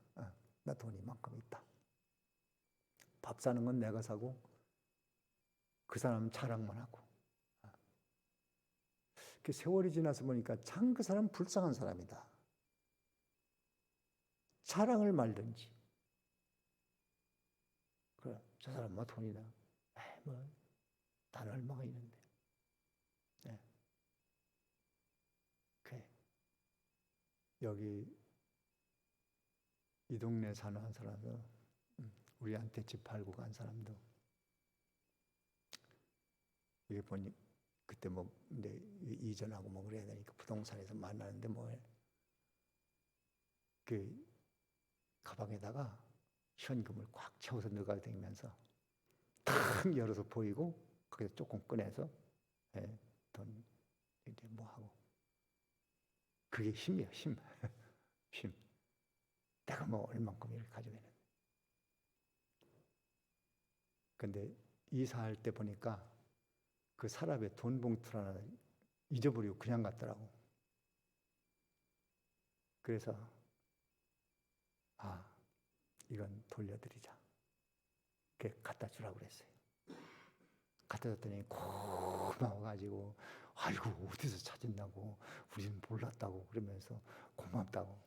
나 돈이 이만큼 있다. 밥 사는 건 내가 사고 그 사람은 자랑만 하고. 세월이 지나서 보니까 참 그 사람 불쌍한 사람이다. 자랑을 말든지. 그래, 저 사람 뭐 돈이다. 뭐 난 얼마가 있는데. 네. 그래. 여기 이 동네 사는 한 사람도 우리한테 집 팔고 간 사람도 이게 보니 그때 뭐 근데 이전하고 뭐 그래야 되니까 부동산에서 만나는데 뭐 그 가방에다가 현금을 꽉 채워서 넣어가 다니면서 탁 열어서 보이고 거기서 조금 꺼내서 돈 이제 뭐 하고 그게 힘이야 힘. 힘. 내가 뭐 얼만큼 이렇게 가지고 있는데. 근데 이사할 때 보니까 그 서랍에 돈 봉투 하나 잊어버리고 그냥 갔더라고. 그래서 이건 돌려드리자. 그렇게 갖다 주라고 그랬어요. 갖다 줬더니 고마워가지고 아이고 어디서 찾았냐고 우리는 몰랐다고 그러면서 고맙다고.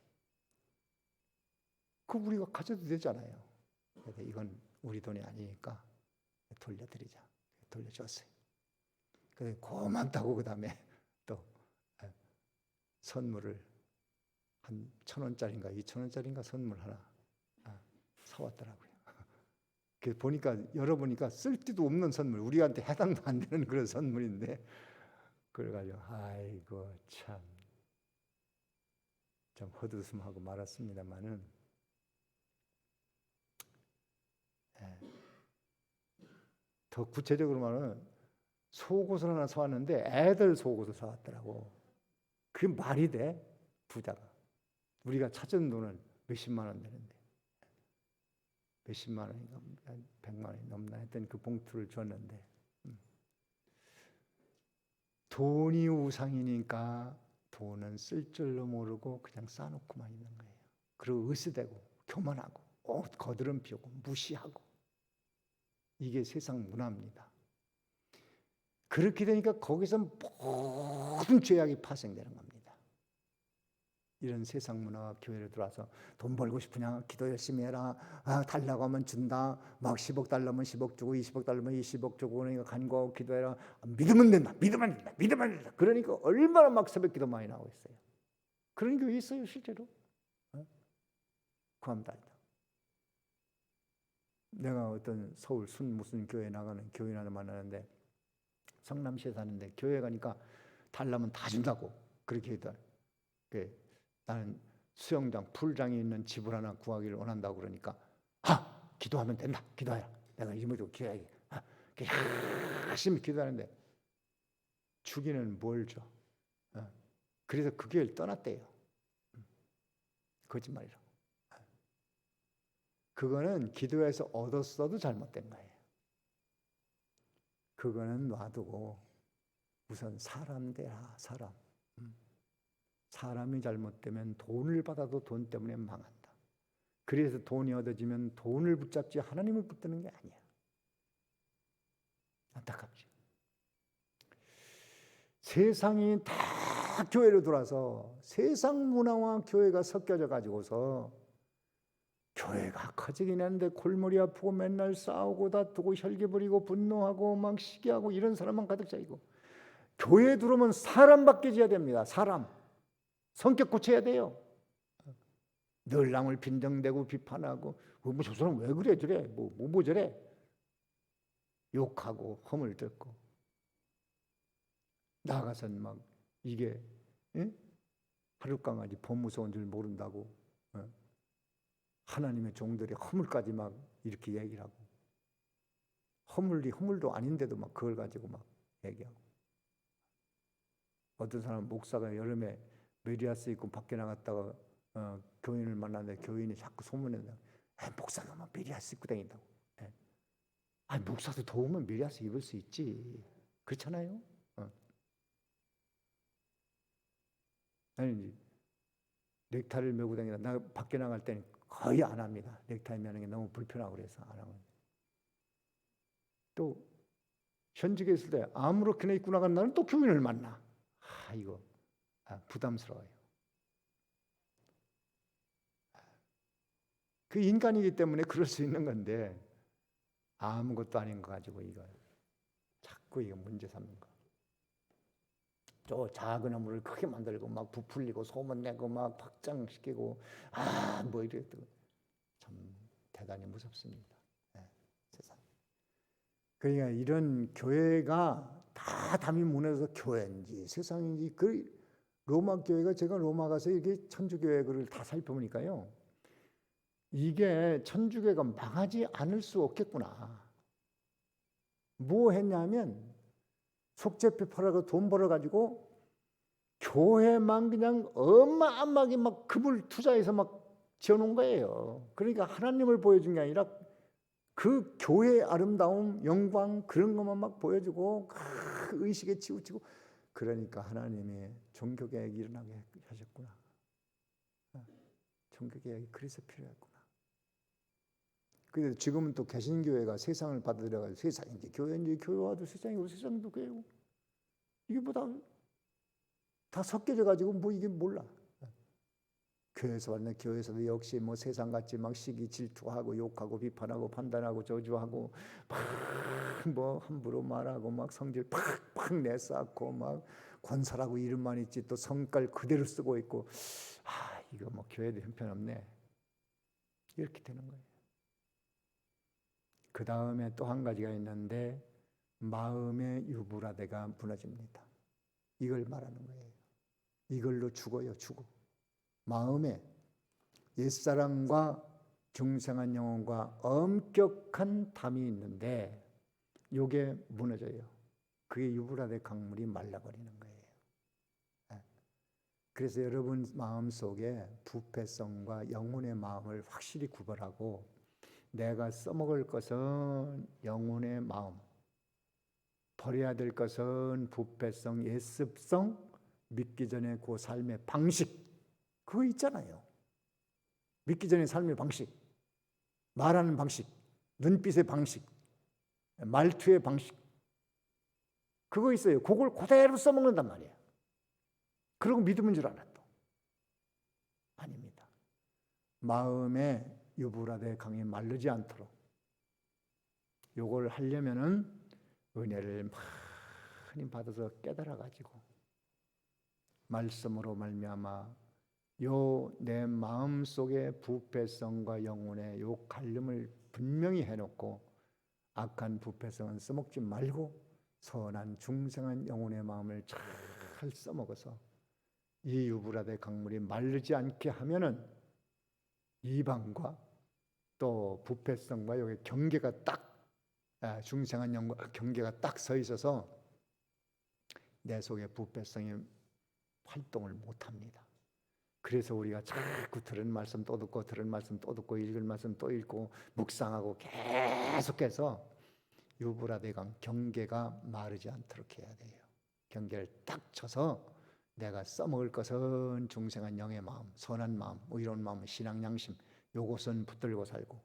그 우리가 가져도 되잖아요. 그래서 이건 우리 돈이 아니니까 돌려드리자. 돌려줬어요. 그래서 고맙다고 그 다음에 또 선물을 한 1,000원짜리인가 2,000원짜리인가 선물 하나 사왔더라고요. 그래서 보니까 열어보니까 쓸데도 없는 선물, 우리한테 해당도 안 되는 그런 선물인데 그래가지고 아이고 참 헛웃음하고 말았습니다만은 더 구체적으로 말하면 속옷을 하나 사왔는데 애들 속옷을 사왔더라고. 그게 말이 돼? 부자가. 우리가 찾은 돈은 몇십만 원 되는데 몇십만 원인가 100만 원이 넘나 했던 그 봉투를 줬는데 돈이 우상이니까 돈은 쓸 줄로 모르고 그냥 싸놓고만 있는 거예요. 그리고 으스대고 교만하고 옷 거드름 피우고 무시하고. 이게 세상 문화입니다. 그렇게 되니까 거기서 모든 죄악이 파생되는 겁니다. 이런 세상 문화가 교회로 들어와서 돈 벌고 싶으냐 기도 열심히 해라. 달라고 하면 준다. 막 10억 달라면 10억 주고 20억 달라면 20억 주고 그러니까 간구하고 기도해라. 믿으면 된다. 믿으면 된다. 믿으면 된다. 그러니까 얼마나 막 새벽 기도 많이 나오고 있어요. 그런 교회 있어요 실제로. 구합니다. 내가 어떤 서울 무슨 교회 나가는 교인 하나 만나는데 성남시에 사는데 교회 가니까 달라면 다 준다고 그렇게 했다. 나는 수영장, 풀장이 있는 집을 하나 구하기를 원한다고 그러니까 기도하면 된다. 기도해라. 내가 이모도 기도해야지. 열심히 기도하는데 주기는 뭘 줘? 그래서 그 교회를 떠났대요. 거짓말이라고. 그거는 기도해서 얻었어도 잘못된 거예요. 그거는 놔두고 우선 사람 대라. 사람. 사람이 잘못되면 돈을 받아도 돈 때문에 망한다. 그래서 돈이 얻어지면 돈을 붙잡지 하나님을 붙드는 게 아니야. 안타깝지. 세상이 다 교회로 돌아서 세상 문화와 교회가 섞여져 가지고서 교회가 커지긴 하는데 골머리 아프고 맨날 싸우고 다투고 혈기 부리고 분노하고 막 시기하고 이런 사람만 가득 차이고, 교회에 들어오면 사람 바뀌어야 됩니다. 사람. 성격 고쳐야 돼요. 늘 남을 빈정대고 비판하고 저 사람 왜 그래 저래 뭐 저래 욕하고 허물 듣고 나가선 막 이게 하룻강아지 법 무서운 줄 모른다고 하나님의 종들이 허물까지 막 이렇게 얘기를 하고, 허물도 아닌데도 막 그걸 가지고 막 얘기하고, 어떤 사람 목사가 여름에 메리아스 입고 밖에 나갔다가 교인을 만났는데 교인이 자꾸 소문낸다. 목사가 막 메리아스 입고 다닌다고. 목사도 더우면 메리아스 입을 수 있지. 그렇잖아요. 아니 넥타이를 메고 다니다. 나 밖에 나갈 때는 거의 안 합니다. 넥타이 매는 게 너무 불편하고 그래서 안 하고. 또 현직에 있을 때 아무렇게나 입고 나간 날은 또 교인을 만나. 이거 부담스러워요. 그 인간이기 때문에 그럴 수 있는 건데 아무것도 아닌 거 가지고 이거 자꾸 이거 문제 삼는 거. 저 작은 허물을 크게 만들고 막 부풀리고 소문내고 막 확장시키고 뭐 이랬던 참 대단히 무섭습니다. 세상. 그러니까 이런 교회가 다 담이 무너져서 교회인지 세상인지, 그 로마 교회가, 제가 로마 가서 이게 천주교회를 다 살펴보니까요, 이게 천주교회가 망하지 않을 수 없겠구나. 뭐 했냐면 속죄표 팔아서 돈 벌어가지고 교회만 그냥 어마어마하게 막 금을 투자해서 막 지어놓은 거예요. 그러니까 하나님을 보여준 게 아니라 그 교회의 아름다움, 영광 그런 것만 막 보여주고 그 의식에 치우치고, 그러니까 하나님이 종교개혁이 일어나게 하셨구나. 종교개혁이 그래서 필요했구나. 근데 지금은 또 개신교회가 세상을 받아들여가지고 세상인지 교회인지, 교회와도 세상이고 세상도 교회고, 이게 뭐 다 섞여져가지고 뭐 이게 몰라. 교회에서 왔네. 교회에서도 역시 뭐 세상같이 막 시기 질투하고 욕하고 비판하고 판단하고 저주하고 막 뭐 함부로 말하고 막 성질 팍팍 내쌓고 막 권사라고 이름만 있지 또 성깔 그대로 쓰고 있고, 이거 뭐 교회도 형편없네. 이렇게 되는 거예요. 그 다음에 또 한 가지가 있는데 마음의 유불화대가 무너집니다. 이걸 말하는 거예요. 이걸로 죽어요. 죽어. 마음에 옛사람과 중생한 영혼과 엄격한 담이 있는데 요게 무너져요. 그게 유불화대 강물이 말라버리는 거예요. 그래서 여러분 마음속에 부패성과 영혼의 마음을 확실히 구별하고, 내가 써먹을 것은 영혼의 마음, 버려야 될 것은 부패성, 예습성, 믿기 전에 그 삶의 방식, 그거 있잖아요. 믿기 전에 삶의 방식, 말하는 방식, 눈빛의 방식, 말투의 방식, 그거 있어요. 그걸 그대로 써먹는단 말이에요. 그러고 믿음인 줄 알아. 또 아닙니다. 마음의 유불화대 강이 마르지 않도록 요걸 하려면은 은혜를 많이 받아서 깨달아가지고 말씀으로 말미암아 요 내 마음 속의 부패성과 영혼의 요 갈림을 분명히 해놓고, 악한 부패성은 써먹지 말고 선한 중생한 영혼의 마음을 잘 써먹어서 이 유브라데 강물이 마르지 않게 하면은 이방과 또 부패성과 여기 경계가 딱 중생한 영과 경계가 딱 서 있어서 내 속에 부패성이 활동을 못합니다. 그래서 우리가 자꾸 들은 말씀 또 듣고 들은 말씀 또 듣고 읽을 말씀 또 읽고 묵상하고 계속해서 유브라데 강 경계가 마르지 않도록 해야 돼요. 경계를 딱 쳐서 내가 써먹을 것은 중생한 영의 마음, 선한 마음, 의로운 마음, 신앙 양심 요것은 붙들고 살고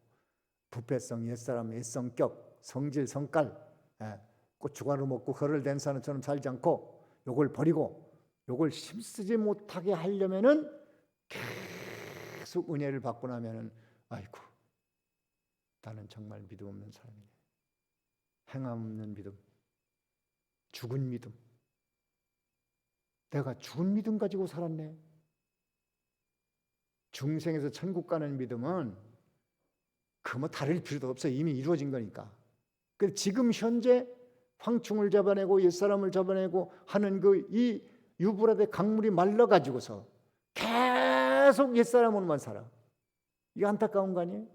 부패성, 옛사람, 옛성격, 성질, 성깔 고춧가루 먹고 허를 댄 사람처럼 살지 않고 요걸 버리고 요걸 힘쓰지 못하게 하려면은 계속 은혜를 받고 나면은 아이고 나는 정말 믿음 없는 사람이네. 행함 없는 믿음, 죽은 믿음. 내가 죽은 믿음 가지고 살았네. 중생에서 천국 가는 믿음은 그 뭐 다를 필요도 없어. 이미 이루어진 거니까. 그래서 지금 현재 황충을 잡아내고 옛사람을 잡아내고 하는 그 이 유브라데 강물이 말라 가지고서 계속 옛사람으로만 살아. 이게 안타까운 거 아니에요?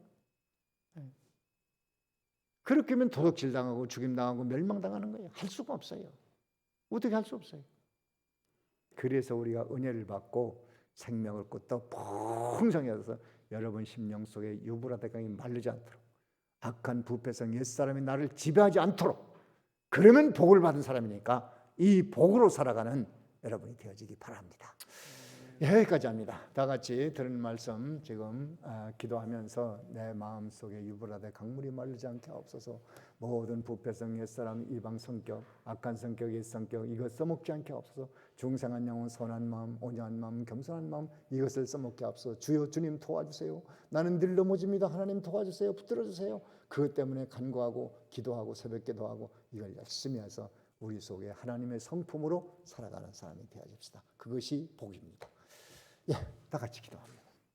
그렇게 하면 도둑질 당하고 죽임 당하고 멸망당하는 거예요. 할 수가 없어요. 어떻게 할 수 없어요. 그래서 우리가 은혜를 받고 생명을 얻고 풍성히 얻어서 여러분 심령 속에 유브라데 강이 마르지 않도록 악한 부패성 옛사람이 나를 지배하지 않도록 그러면 복을 받은 사람이니까 이 복으로 살아가는 여러분이 되어지기 바랍니다. 여기까지 합니다. 다 같이 들은 말씀 지금 기도하면서 내 마음속에 유브라데 강물이 마르지 않게 하옵소서. 모든 부패성 옛사람 이방 성격 악한 성격 옛성격 이것 써먹지 않게 하옵소서. 중생한 영혼 선한 마음 온유한 마음 겸손한 마음 이것을 써먹게 하옵소서. 주여 주님 도와주세요. 나는 늘 넘어집니다. 하나님 도와주세요. 붙들어주세요. 그것 때문에 간구하고 기도하고 새벽 기도하고 이걸 열심히 해서 우리 속에 하나님의 성품으로 살아가는 사람이 되어집시다. 그것이 복입니다. 다 같이 기도합니다.